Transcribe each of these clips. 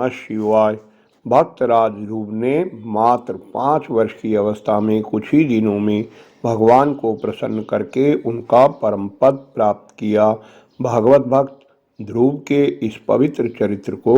नमः शिवाय। भक्तराज ध्रुव ने मात्र 5 वर्ष की अवस्था में कुछ ही दिनों में भगवान को प्रसन्न करके उनका परम पद प्राप्त किया। भागवत भक्त ध्रुव के इस पवित्र चरित्र को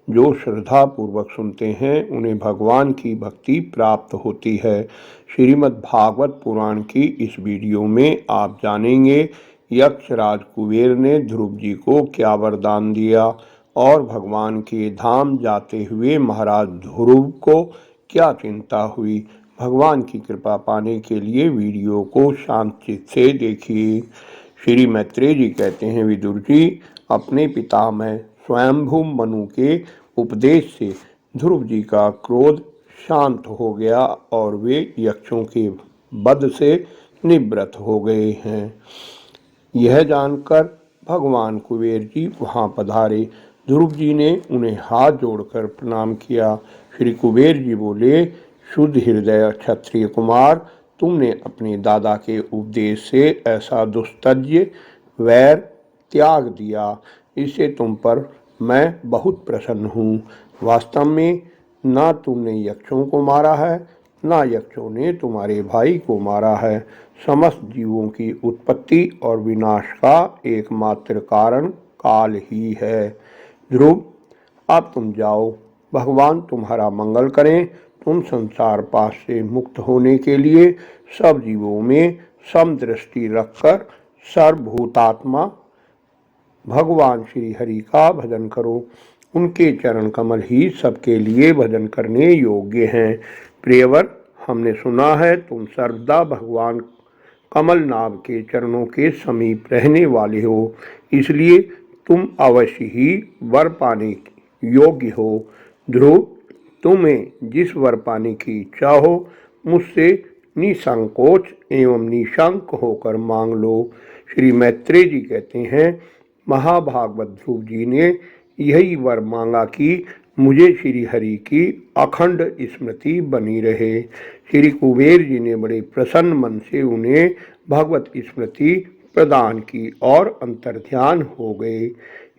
जो श्रद्धा पूर्वक सुनते हैं उन्हें भगवान की भक्ति प्राप्त होती है। श्रीमद् भागवत पुराण की इस वीडियो में आप जानेंगे यक्षराज कुबेर ने ध्रुव जी को क्या वरदान दिया और भगवान के धाम जाते हुए महाराज ध्रुव को क्या चिंता हुई। भगवान की कृपा पाने के लिए वीडियो को शांत चित्त से देखिए। श्री मैत्रेय जी कहते हैं, विदुर जी अपने पितामह स्वयंभू मनु के उपदेश से ध्रुव जी का क्रोध शांत हो गया और वे यक्षों के वध से निवृत्त हो गए हैं। यह जानकर भगवान कुबेर जी वहां पधारे। ध्रुव जी ने उन्हें हाथ जोड़कर प्रणाम किया। श्री कुबेर जी बोले, शुद्ध हृदय क्षत्रिय कुमार, तुमने अपने दादा के उपदेश से ऐसा दुस्तज्य वैर त्याग दिया, इससे तुम पर मैं बहुत प्रसन्न हूँ। वास्तव में ना तुमने यक्षों को मारा है, ना यक्षों ने तुम्हारे भाई को मारा है। समस्त जीवों की उत्पत्ति और विनाश का एकमात्र कारण काल ही है। ध्रुव, अब तुम जाओ, भगवान तुम्हारा मंगल करें। तुम संसार पाश से मुक्त होने के लिए सब जीवों में समदृष्टि रखकर सर्वभूतात्मा भगवान श्री हरि का भजन करो। उनके चरण कमल ही सबके लिए भजन करने योग्य हैं। प्रियवर, हमने सुना है तुम सर्वदा भगवान कमल नाभ के चरणों के समीप रहने वाले हो, इसलिए तुम अवश्य ही वर पाने योग्य हो। ध्रुव, तुम्हें जिस वर पाने की इच्छा हो मुझसे निसंकोच एवं निशंक होकर मांग लो। श्री मैत्रेय जी कहते हैं, महाभागवत ध्रुव जी ने यही वर मांगा कि मुझे श्री हरि की अखंड स्मृति बनी रहे। श्री कुबेर जी ने बड़े प्रसन्न मन से उन्हें भगवत स्मृति प्रदान की और अंतर्ध्यान हो गए।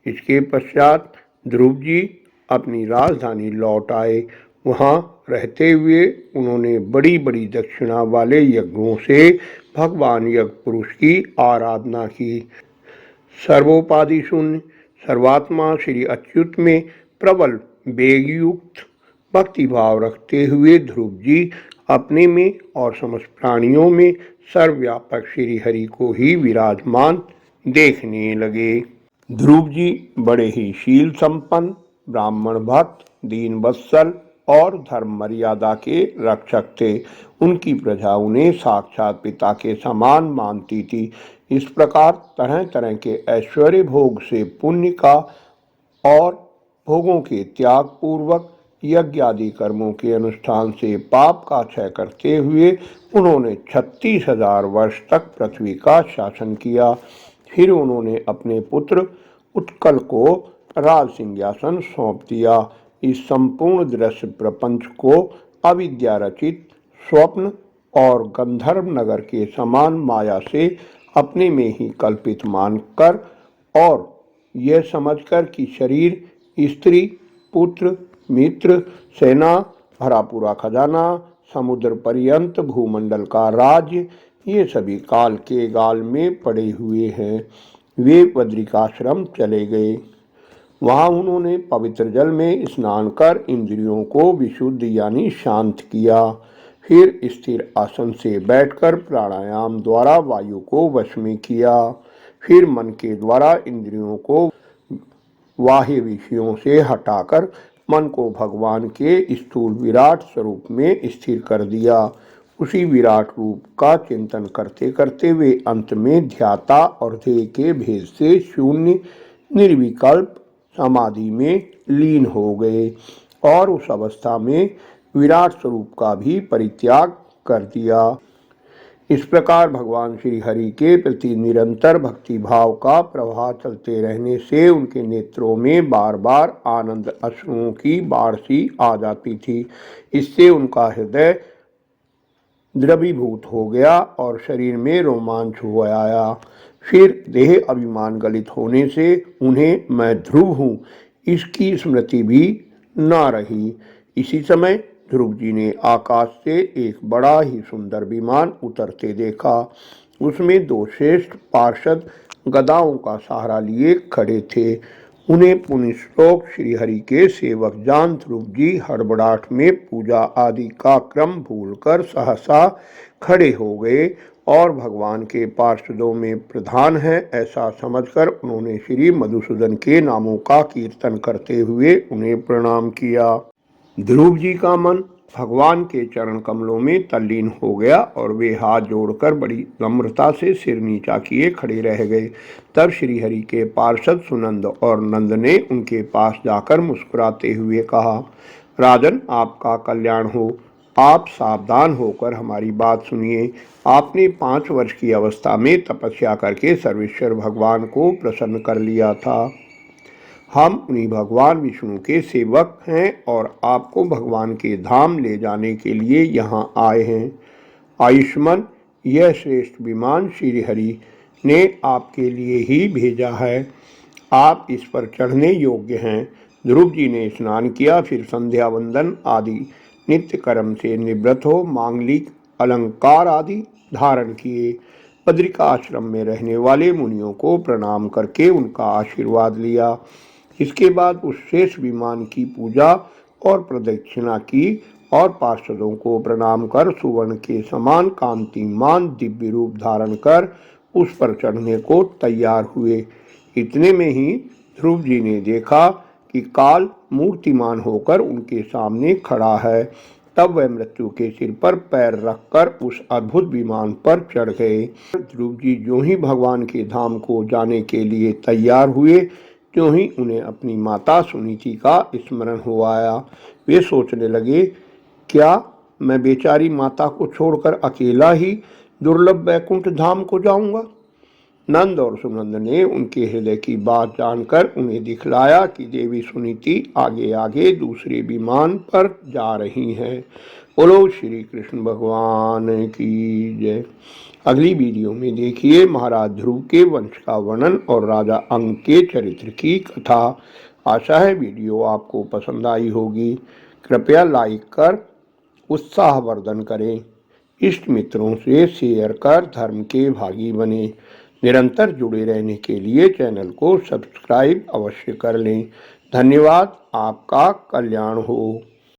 इसके पश्चात ध्रुव जी अपनी राजधानी लौट आए। वहाँ रहते हुए उन्होंने बड़ी बड़ी दक्षिणा वाले यज्ञों से भगवान यज्ञ पुरुष की आराधना की। सर्वोपाधि शून्य सर्वात्मा श्री अच्युत में प्रबल वेगयुक्त भक्तिभाव रखते हुए ध्रुव जी अपने में और समस्त प्राणियों में सर्वव्यापक श्री हरि को ही विराजमान देखने लगे। ध्रुव जी बड़े ही शील संपन्न, ब्राह्मण भक्त, दीन वत्सल और धर्म मर्यादा के रक्षक थे। उनकी प्रजा उन्हें साक्षात पिता के समान मानती थी। इस प्रकार तरह तरह के ऐश्वर्य भोग से पुण्य का और भोगों के त्याग पूर्वक यज्ञ आदि कर्मों के अनुष्ठान से पाप का क्षय करते हुए उन्होंने 36,000 वर्ष तक पृथ्वी का शासन किया। फिर उन्होंने अपने पुत्र उत्कल को राज सिंहासन सौंप दिया। इस संपूर्ण दृश्य प्रपंच को अविद्या रचित स्वप्न और गंधर्व नगर के समान माया से अपने में ही कल्पित मानकर और यह समझकर कि शरीर, स्त्री, पुत्र, मित्र, सेना, भरा पूरा खजाना, समुद्र पर्यंत भूमंडल का राज्य, ये सभी काल के गाल में पड़े हुए हैं, वे बद्रिकाश्रम चले गए। वहाँ उन्होंने पवित्र जल में स्नान कर इंद्रियों को विशुद्ध यानी शांत किया। फिर स्थिर आसन से बैठकर प्राणायाम द्वारा वायु को वश में किया। फिर मन के द्वारा इंद्रियों को बाह्य विषयों से हटाकर मन को भगवान के स्थूल विराट स्वरूप में स्थिर कर दिया। उसी विराट रूप का चिंतन करते करते वे अंत में ध्याता और ध्येय के भेद से शून्य निर्विकल्प समाधि में लीन हो गए और उस अवस्था में विराट स्वरूप का भी परित्याग कर दिया। इस प्रकार भगवान श्री हरि के प्रति निरंतर भक्ति भाव का प्रवाह चलते रहने से उनके नेत्रों में बार बार आनंद अश्रुओं की बाढ़ सी आ जाती थी। इससे उनका हृदय द्रवीभूत हो गया और शरीर में रोमांच हो आया। फिर देह अभिमान गलित होने से उन्हें मैं ध्रुव हूँ इसकी स्मृति भी न रही। इसी समय ध्रुव जी ने आकाश से एक बड़ा ही सुंदर विमान उतरते देखा। उसमें दो श्रेष्ठ पार्षद गदाओं का सहारा लिए खड़े थे। उन्हें पुण्यश्लोक श्रीहरि के सेवक जान ध्रुव जी हड़बड़ाहट में पूजा आदि का क्रम भूलकर सहसा खड़े हो गए और भगवान के पार्षदों में प्रधान है ऐसा समझकर उन्होंने श्री मधुसूदन के नामों का कीर्तन करते हुए उन्हें प्रणाम किया। ध्रुव जी का मन भगवान के चरण कमलों में तल्लीन हो गया और वे हाथ जोड़कर बड़ी नम्रता से सिर नीचा किए खड़े रह गए। तब श्रीहरि के पार्षद सुनंद और नंद ने उनके पास जाकर मुस्कुराते हुए कहा, राजन, आपका कल्याण हो। आप सावधान होकर हमारी बात सुनिए। आपने 5 वर्ष की अवस्था में तपस्या करके सर्वेश्वर भगवान को प्रसन्न कर लिया था। हम उन्हीं भगवान विष्णु के सेवक हैं और आपको भगवान के धाम ले जाने के लिए यहाँ आए हैं। आयुष्मान, यह श्रेष्ठ विमान श्रीहरि ने आपके लिए ही भेजा है। आप इस पर चढ़ने योग्य हैं। ध्रुव जी ने स्नान किया, फिर संध्या वंदन आदि नित्य कर्म से निवृत्त हो मांगलिक अलंकार आदि धारण किए। बद्रिका आश्रम में रहने वाले मुनियों को प्रणाम करके उनका आशीर्वाद लिया। इसके बाद उस शेष विमान की पूजा और प्रदक्षिणा की और पार्षदों को प्रणाम कर सुवर्ण के समान कांतिमान दिव्य रूप धारण कर उस पर चढ़ने को तैयार हुए। इतने में ही ध्रुव जी ने देखा कि काल मूर्तिमान होकर उनके सामने खड़ा है। तब वह मृत्यु के सिर पर पैर रखकर उस अद्भुत विमान पर चढ़ गए। ध्रुव जी जो ही भगवान के धाम को जाने के लिए तैयार हुए, त्यों ही उन्हें अपनी माता सुनीति का स्मरण हो आया। वे सोचने लगे, क्या मैं बेचारी माता को छोड़कर अकेला ही दुर्लभ वैकुंठ धाम को जाऊंगा? नंद और सुनंद ने उनके हृदय की बात जानकर उन्हें दिखलाया कि देवी सुनीति आगे आगे दूसरे विमान पर जा रही हैं। बोलो श्री कृष्ण भगवान की जय। अगली वीडियो में देखिए महाराज ध्रुव के वंश का वर्णन और राजा अंग के चरित्र की कथा। आशा है वीडियो आपको पसंद आई होगी। कृपया लाइक कर उत्साहवर्धन करें। इष्ट मित्रों से शेयर कर धर्म के भागी बने। निरंतर जुड़े रहने के लिए चैनल को सब्सक्राइब अवश्य कर लें। धन्यवाद। आपका कल्याण हो।